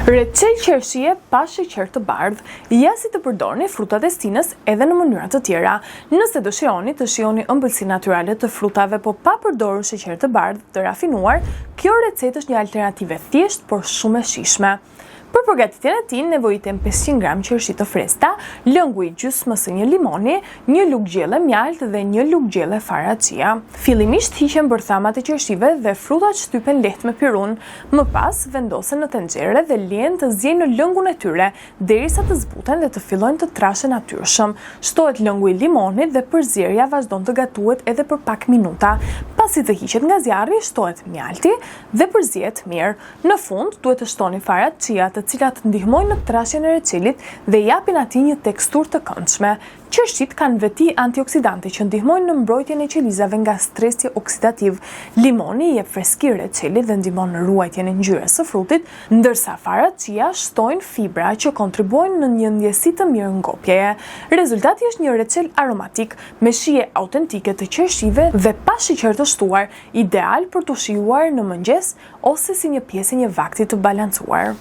Recel qershie pa sheqer të bardhë. Ja si të përdorni frutat e stinës edhe në mënyra të tjera. Nëse dëshironi të shijoni ëmbëlsinë natyrale të frutave, po pa përdorur sheqer të bardhë të rafinuar, kjo recetë është një alternativë thjesht por shumë e shijshme. Për përgatitjen e tij nevojitem 500 gram qershi të freskëta, lëngu i gjysmës së një limoni, një lugë gjelle mjalt dhe një lugë gjelle fara chia. Fillimisht hiqen bërthamat e qershive dhe frutat shtypen lehtë me pirun. Më pas vendosen në tenxhere dhe lihen të ziejnë në lëngun e tyre derisa të zbuten dhe të fillojnë të trashen natyrshëm. Shtohet lëngu i limonit dhe përzierja vazhdon të gatuhet edhe për pak minuta. Pasi të hiqet nga zjarri, shtohet mjalti dhe përzihet mirë. Në fund duhet të shtoni fara chia, të cilat ndihmojnë në trashjen e recelit dhe japin atij një teksturë të këndshme. Qershit kanë veti antioksidante që ndihmojnë në mbrojtjen e qelizave nga stresi oksidativ. Limoni jep freski recelit dhe ndihmon në ruajtjen e ngjyrës së frutit, ndërsa fara chia shtojnë fibra që kontribuojnë në një ndjesi të mirë ngopjeje. Rezultati është një recel aromatik me shije autentike të qershive dhe pa sheqer të shtuar, ideal për të shijuar në mëngjes ose si një pjesë e një vakti të balancuar.